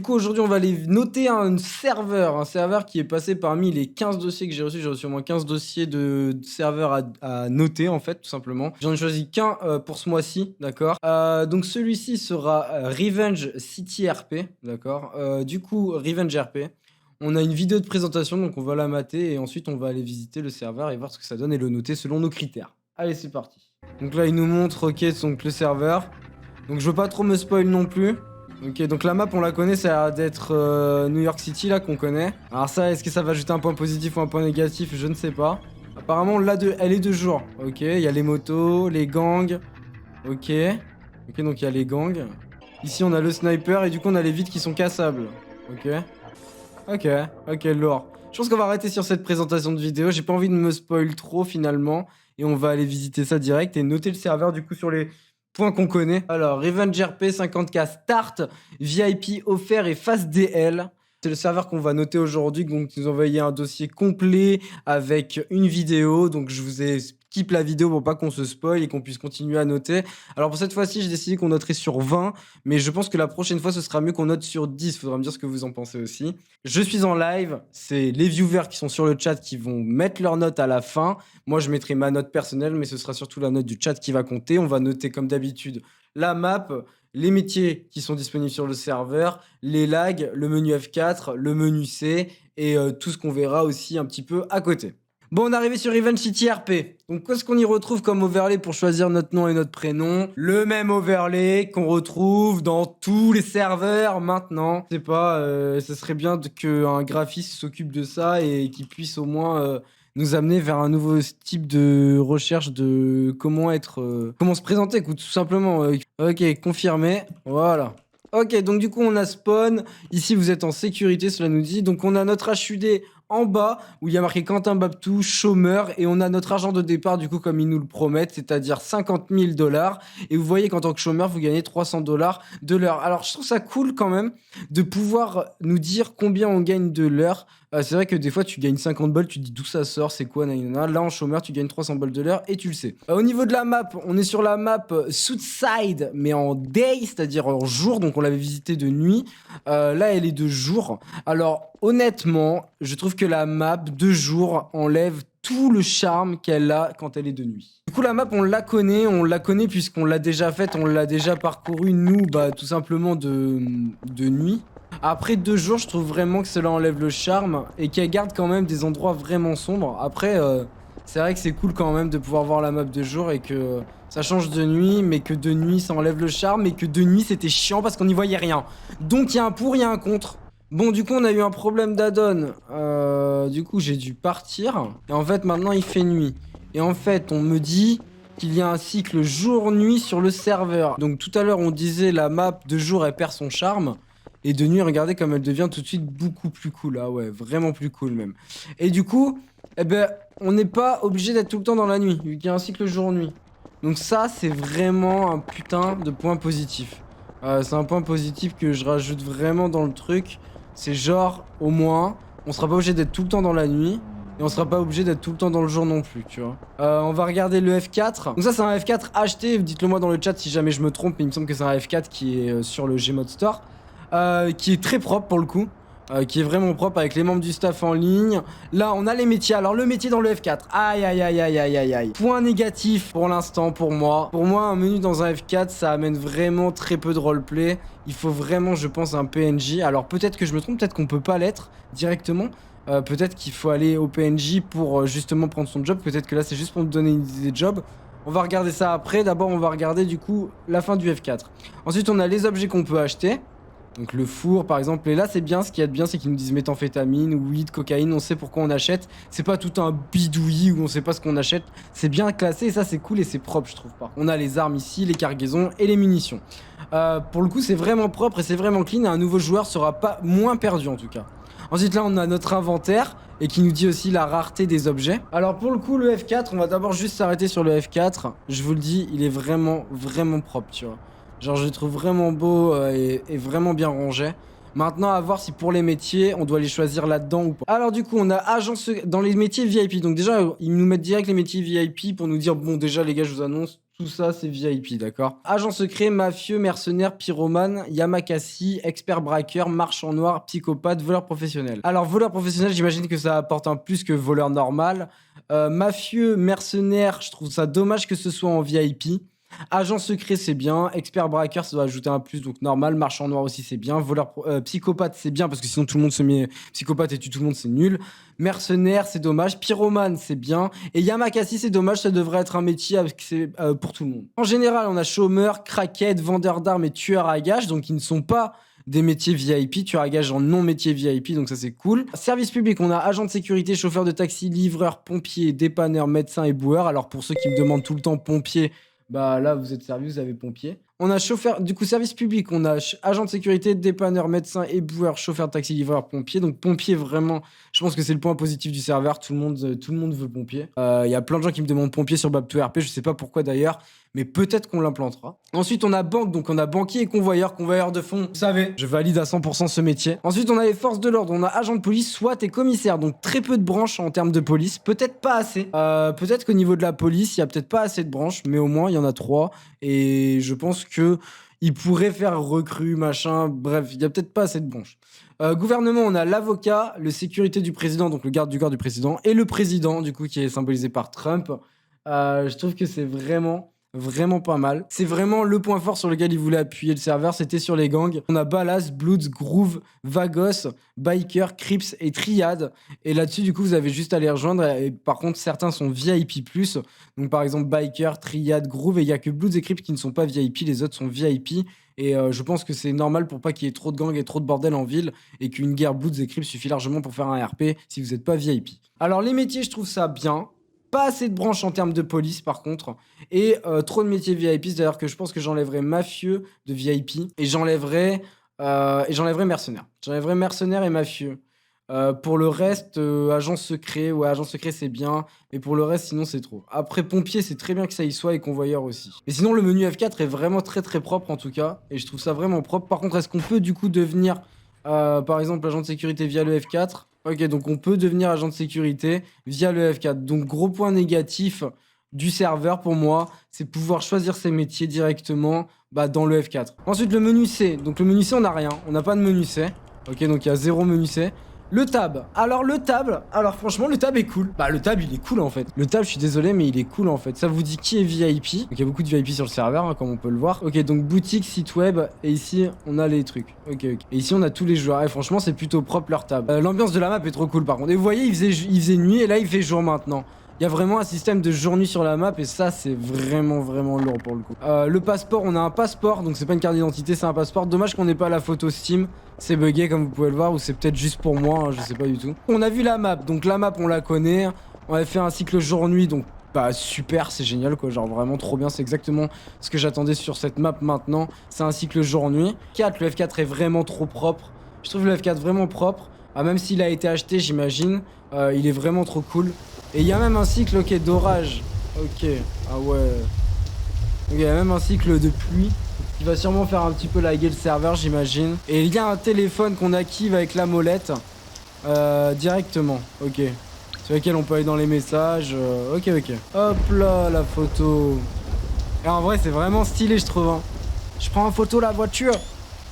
Du coup, aujourd'hui, on va aller noter un serveur qui est passé parmi les 15 dossiers que j'ai reçus. J'ai reçu au moins 15 dossiers de serveurs à noter, en fait, tout simplement. J'en ai choisi qu'un pour ce mois-ci, d'accord. Donc, celui-ci sera Revenge City RP, d'accord. Du coup, Revenge RP. On a une vidéo de présentation, donc on va la mater et ensuite on va aller visiter le serveur et voir ce que ça donne et le noter selon nos critères. Allez, c'est parti. Donc là, il nous montre, ok, donc le serveur. Donc je veux pas trop me spoil non plus. Ok, donc la map on la connaît, ça a l'air d'être New York City là qu'on connaît. Alors ça, est-ce que ça va ajouter un point positif ou un point négatif? Je ne sais pas. Apparemment elle est de jour. Ok, il y a les motos, les gangs. Ok. Ok, donc il y a les gangs. Ici on a le sniper et du coup on a les vitres qui sont cassables. Ok. Ok, lore. Je pense qu'on va arrêter sur cette présentation de vidéo. J'ai pas envie de me spoil trop finalement. Et on va aller visiter ça direct et noter le serveur du coup sur les points qu'on connaît. Alors, Revenge RP 50K Start, VIP offert et Fast DL. C'est le serveur qu'on va noter aujourd'hui. Donc, ils nous ont envoyé un dossier complet avec une vidéo. Donc, je vous ai skip la vidéo pour pas qu'on se spoil et qu'on puisse continuer à noter. Alors, pour cette fois-ci, j'ai décidé qu'on noterait sur 20. Mais je pense que la prochaine fois, ce sera mieux qu'on note sur 10. Faudra me dire ce que vous en pensez aussi. Je suis en live. C'est les viewers qui sont sur le chat qui vont mettre leur note à la fin. Moi, je mettrai ma note personnelle, mais ce sera surtout la note du chat qui va compter. On va noter, comme d'habitude, la map, les métiers qui sont disponibles sur le serveur, les lags, le menu F4, le menu C et tout ce qu'on verra aussi un petit peu à côté. Bon, on est arrivé sur Revenge City RP. Donc, qu'est-ce qu'on y retrouve comme overlay pour choisir notre nom et notre prénom? Le même overlay qu'on retrouve dans tous les serveurs maintenant. Je sais pas, ce serait bien qu'un graphiste s'occupe de ça et qu'il puisse au moins nous amener vers un nouveau type de recherche de comment se présenter, écoute, tout simplement. Ok, confirmé. Voilà. Ok, donc du coup, on a spawn. Ici, vous êtes en sécurité, cela nous dit. Donc, on a notre HUD en bas où il y a marqué Quentin Babtou, chômeur. Et on a notre argent de départ, du coup, comme ils nous le promettent, c'est-à-dire 50 000 $. Et vous voyez qu'en tant que chômeur, vous gagnez 300 $ de l'heure. Alors, je trouve ça cool quand même de pouvoir nous dire combien on gagne de l'heure. C'est vrai que des fois, tu gagnes 50 balles, tu te dis d'où ça sort, c'est quoi, nanana. Là, en chômeur, tu gagnes 300 balles de l'heure et tu le sais. Au niveau de la map, on est sur la map Southside, mais en day, c'est-à-dire en jour. Donc, on l'avait visité de nuit. Là, elle est de jour. Alors, honnêtement, je trouve que la map de jour enlève tout le charme qu'elle a quand elle est de nuit. Du coup, la map, on la connaît puisqu'on l'a déjà faite, on l'a déjà parcourue, nous, tout simplement de nuit. Après 2 jours, je trouve vraiment que cela enlève le charme et qu'elle garde quand même des endroits vraiment sombres. Après, c'est vrai que c'est cool quand même de pouvoir voir la map de jour et que ça change de nuit, mais que de nuit, ça enlève le charme et que de nuit, c'était chiant parce qu'on n'y voyait rien. Donc, il y a un pour, il y a un contre. Bon, du coup, on a eu un problème d'add-on. Du coup, j'ai dû partir. Et en fait, maintenant, il fait nuit. Et en fait, on me dit qu'il y a un cycle jour-nuit sur le serveur. Donc, tout à l'heure, on disait la map de jour, elle perd son charme. Et de nuit, regardez comme elle devient tout de suite beaucoup plus cool. Ah ouais, vraiment plus cool même. Et du coup, eh ben, on n'est pas obligé d'être tout le temps dans la nuit, vu qu'il y a un cycle jour-nuit. Donc ça, c'est vraiment un putain de point positif. C'est un point positif que je rajoute vraiment dans le truc. C'est genre, au moins, on sera pas obligé d'être tout le temps dans la nuit. Et on sera pas obligé d'être tout le temps dans le jour non plus, tu vois. On va regarder le F4. Donc ça, c'est un F4 acheté. Dites-le moi dans le chat si jamais je me trompe. Mais il me semble que c'est un F4 qui est sur le Gmod Store. Qui est très propre pour le coup, qui est vraiment propre avec les membres du staff en ligne. Là, on a les métiers. Alors, le métier dans le F4. Aïe, aïe, aïe, aïe, aïe, aïe, aïe. Point négatif pour l'instant pour moi. Pour moi, un menu dans un F4, ça amène vraiment très peu de roleplay. Il faut vraiment, je pense, un PNJ. Alors, peut-être que je me trompe, peut-être qu'on peut pas l'être directement. Peut-être qu'il faut aller au PNJ pour justement prendre son job. Peut-être que là, c'est juste pour nous donner une idée de job. On va regarder ça après. D'abord, on va regarder du coup la fin du F4. Ensuite, on a les objets qu'on peut acheter. Donc le four par exemple, et là c'est bien, ce qu'il y a de bien c'est qu'ils nous disent méthamphétamine, weed, cocaïne, on sait pourquoi on achète. C'est pas tout un bidouillis où on sait pas ce qu'on achète, c'est bien classé et ça c'est cool et c'est propre je trouve pas. On a les armes ici, les cargaisons et les munitions. Pour le coup c'est vraiment propre et c'est vraiment clean et un nouveau joueur sera pas moins perdu en tout cas. Ensuite là on a notre inventaire et qui nous dit aussi la rareté des objets. Alors pour le coup le F4, on va d'abord juste s'arrêter sur le F4. Je vous le dis, il est vraiment propre tu vois. Genre je le trouve vraiment beau et vraiment bien rangé. Maintenant à voir si pour les métiers on doit les choisir là-dedans ou pas. Alors du coup on a dans les métiers VIP. Donc déjà ils nous mettent direct les métiers VIP pour nous dire bon déjà les gars je vous annonce Tout ça, c'est VIP, d'accord? Agent secret, mafieux, mercenaire, pyromane, Yamakasi, expert braqueur, marchand noir, psychopathe, voleur professionnel. Alors, voleur professionnel, j'imagine que ça apporte un plus que voleur normal. Mafieux, mercenaire, je trouve ça dommage que ce soit en VIP. Agent secret, c'est bien. Expert braqueur, ça doit ajouter un plus, donc normal. Marchand noir aussi, c'est bien. Psychopathe, c'est bien, parce que sinon tout le monde se met psychopathe et tue tout le monde, c'est nul. Mercenaire, c'est dommage. Pyromane, c'est bien. Et Yamakasi, c'est dommage, ça devrait être un métier pour tout le monde. En général, on a chômeur, craquette, vendeur d'armes et tueur à gages, donc ils ne sont pas des métiers VIP, tueur à gages en non-métier VIP, donc ça c'est cool. Service public, on a agent de sécurité, chauffeur de taxi, livreur, pompier, dépanneur, médecin et boueur. Alors pour ceux qui me demandent tout le temps pompier, bah là vous êtes servi, vous avez pompier. On a chauffeur, du coup service public, on a agent de sécurité, dépanneur, médecin, éboueur, chauffeur de taxi, livreur, pompier. Donc pompier vraiment, je pense que c'est le point positif du serveur, tout le monde veut pompier. Il y a plein de gens qui me demandent pompier sur Bab2RP, je sais pas pourquoi d'ailleurs, mais peut-être qu'on l'implantera. Ensuite on a banque, donc on a banquier et convoyeur de fonds. Vous savez, je valide à 100% ce métier. Ensuite on a les forces de l'ordre, on a agent de police, SWAT et commissaire, donc très peu de branches en termes de police, peut-être pas assez. Peut-être qu'au niveau de la police, il y a peut-être pas assez de branches, mais au moins il y en a 3 et je pense que il pourrait faire recrue, machin, bref, il y a peut-être pas assez de branches. Gouvernement, on a l'avocat, le sécurité du président, donc le garde du corps du président, et le président, du coup, qui est symbolisé par Trump. Je trouve que c'est vraiment pas mal. C'est vraiment le point fort sur lequel il voulait appuyer le serveur, c'était sur les gangs. On a Ballas, Bloods, Groove, Vagos, Biker, Crips et Triad. Et là-dessus, du coup, vous avez juste à les rejoindre. Et par contre, certains sont VIP+. Donc par exemple, Biker, Triad, Groove, et il n'y a que Bloods et Crips qui ne sont pas VIP, les autres sont VIP. Et je pense que c'est normal pour pas qu'il y ait trop de gangs et trop de bordel en ville, et qu'une guerre Bloods et Crips suffit largement pour faire un RP si vous n'êtes pas VIP. Alors les métiers, je trouve ça bien. Pas assez de branches en termes de police par contre, et trop de métiers VIP, c'est-à-dire que je pense que j'enlèverais mafieux de VIP, et j'enlèverais mercenaire. J'enlèverais mercenaire et mafieux. Pour le reste, agent secret, ouais, agent secret c'est bien, mais pour le reste sinon c'est trop. Après pompier c'est très bien que ça y soit, et convoyeur aussi. Mais sinon le menu F4 est vraiment très propre en tout cas, et je trouve ça vraiment propre. Par contre, est-ce qu'on peut du coup devenir par exemple agent de sécurité via le F4? Ok, donc on peut devenir agent de sécurité via le F4. Donc gros point négatif du serveur pour moi, c'est pouvoir choisir ses métiers directement dans le F4. Ensuite le menu C. Donc le menu C on n'a rien, on n'a pas de menu C. Ok, donc il y a 0 menu C. Le tab. Alors franchement le tab est cool. Le tab il est cool en fait. Le tab, je suis désolé mais il est cool en fait. Ça vous dit qui est VIP. Donc il y a beaucoup de VIP sur le serveur hein, comme on peut le voir. Ok, donc boutique, site web, et ici on a les trucs. Ok. Et ici on a tous les joueurs. Et franchement c'est plutôt propre leur tab. L'ambiance de la map est trop cool par contre. Et vous voyez il faisait nuit et là il fait jour maintenant. Il y a vraiment un système de jour-nuit sur la map et ça c'est vraiment lourd pour le coup. Le passeport, on a un passeport, donc c'est pas une carte d'identité, c'est un passeport. Dommage qu'on n'ait pas la photo Steam, c'est bugué comme vous pouvez le voir, ou c'est peut-être juste pour moi, hein, je sais pas du tout. On a vu la map, donc la map on la connaît, on avait fait un cycle jour-nuit, donc super, c'est génial quoi, genre vraiment trop bien, c'est exactement ce que j'attendais sur cette map maintenant, c'est un cycle jour-nuit. 4, le F4 est vraiment trop propre, je trouve le F4 vraiment propre, même s'il a été acheté j'imagine, il est vraiment trop cool. Et il y a même un cycle, ok, d'orage. Ok, ah ouais. Ok, il y a même un cycle de pluie qui va sûrement faire un petit peu laguer le serveur, j'imagine. Et il y a un téléphone qu'on active avec la molette directement. Ok. Sur lequel on peut aller dans les messages. Ok. Hop là, la photo. Et en vrai, c'est vraiment stylé, je trouve. Hein. Je prends en photo la voiture.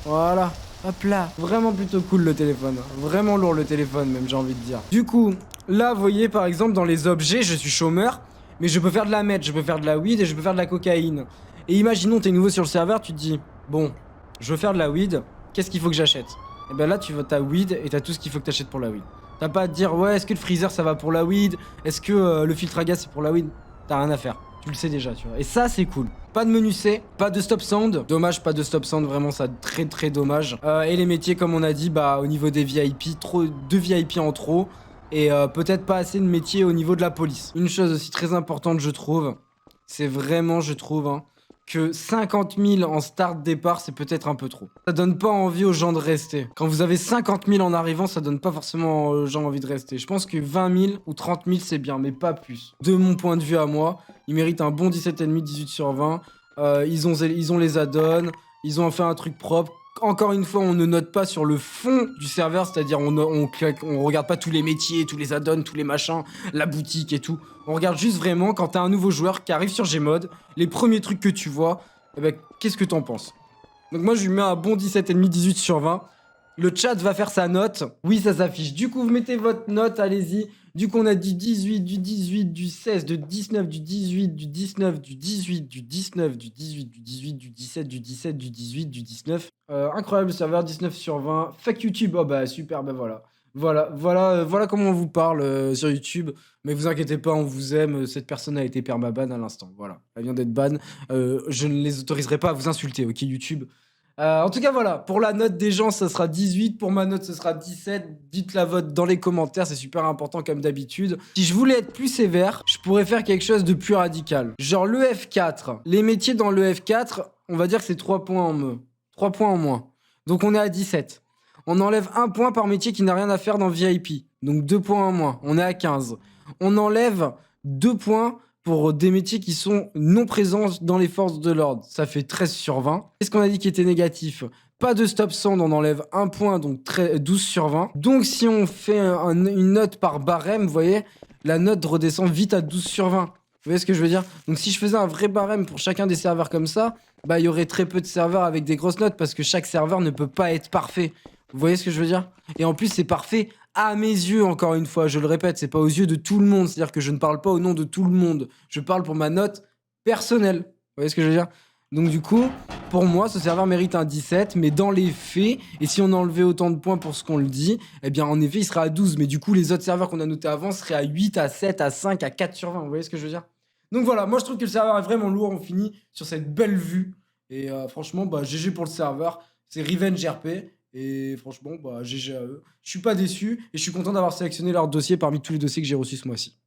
Voilà. Hop là. Vraiment plutôt cool le téléphone. Vraiment lourd le téléphone, même, j'ai envie de dire. Du coup. Là, vous voyez, par exemple, dans les objets, je suis chômeur, mais je peux faire de la meth, je peux faire de la weed et je peux faire de la cocaïne. Et imaginons, t'es nouveau sur le serveur, tu te dis, bon, je veux faire de la weed, qu'est-ce qu'il faut que j'achète? Et ben là, tu vas ta weed et t'as tout ce qu'il faut que t'achètes pour la weed. T'as pas à te dire, ouais, est-ce que le freezer ça va pour la weed? Est-ce que le filtre à gaz c'est pour la weed? T'as rien à faire. Tu le sais déjà, tu vois. Et ça, c'est cool. Pas de menu C, pas de stop sound. Dommage, pas de stop sound, vraiment, ça très dommage. Et les métiers, comme on a dit, au niveau des VIP, de VIP en trop. Et peut-être pas assez de métiers au niveau de la police. Une chose aussi très importante, je trouve, c'est vraiment, je trouve, hein, que 50 000 en start départ, c'est peut-être un peu trop. Ça donne pas envie aux gens de rester. Quand vous avez 50 000 en arrivant, ça donne pas forcément aux gens envie de rester. Je pense que 20 000 ou 30 000, c'est bien, mais pas plus. De mon point de vue à moi, ils méritent un bon 17,5, 18 sur 20. Ils ont les add-ons, ils ont fait un truc propre. Encore une fois, on ne note pas sur le fond du serveur, c'est-à-dire on regarde pas tous les métiers, tous les add-ons, tous les machins, la boutique et tout. On regarde juste vraiment quand t'as un nouveau joueur qui arrive sur Gmod, les premiers trucs que tu vois, eh ben, qu'est-ce que t'en penses? Donc moi, je lui mets un bon 17,5, 18 sur 20. Le chat va faire sa note. Oui, ça s'affiche. Du coup, vous mettez votre note, allez-y. Du coup, on a du 18, du 18, du 16, du 19, du 18, du 19, du 18, du 19, du 18, du 18, du 17, du 17, du 18, du 19. Incroyable serveur, 19 sur 20. Fuck YouTube. Oh bah super, bah voilà. Voilà comment on vous parle sur YouTube. Mais vous inquiétez pas, on vous aime. Cette personne a été permaban à l'instant. Voilà, elle vient d'être ban. Je ne les autoriserai pas à vous insulter, ok YouTube. En tout cas, voilà. Pour la note des gens, ça sera 18. Pour ma note, ce sera 17. Dites la vote dans les commentaires, c'est super important comme d'habitude. Si je voulais être plus sévère, je pourrais faire quelque chose de plus radical. Genre le F4. Les métiers dans le F4, on va dire que c'est 3 points en moins. 3 points en moins. Donc on est à 17. On enlève 1 point par métier qui n'a rien à faire dans VIP. Donc 2 points en moins. On est à 15. On enlève 2 points pour des métiers qui sont non présents dans les forces de l'ordre. Ça fait 13 sur 20. Qu'est-ce qu'on a dit qui était négatif? Pas de stop sound, on enlève 1 point, donc 12 sur 20. Donc si on fait une note par barème, vous voyez, la note redescend vite à 12 sur 20. Vous voyez ce que je veux dire? Donc si je faisais un vrai barème pour chacun des serveurs comme ça, bah il y aurait très peu de serveurs avec des grosses notes parce que chaque serveur ne peut pas être parfait. Vous voyez ce que je veux dire? Et en plus, c'est parfait à mes yeux, encore une fois. Je le répète, c'est pas aux yeux de tout le monde. C'est-à-dire que je ne parle pas au nom de tout le monde. Je parle pour ma note personnelle. Vous voyez ce que je veux dire? Donc du coup, pour moi, ce serveur mérite un 17, mais dans les faits, et si on enlevait autant de points pour ce qu'on le dit, eh bien en effet, il sera à 12. Mais du coup, les autres serveurs qu'on a notés avant seraient à 8, à 7, à 5, à 4 sur 20. Vous voyez ce que je veux dire? Donc voilà, moi je trouve que le serveur est vraiment lourd. On finit sur cette belle vue. Et franchement, bah, GG pour le serveur. C'est Revenge RP. Et franchement, bah, GG à eux. Je suis pas déçu et je suis content d'avoir sélectionné leur dossier parmi tous les dossiers que j'ai reçus ce mois-ci.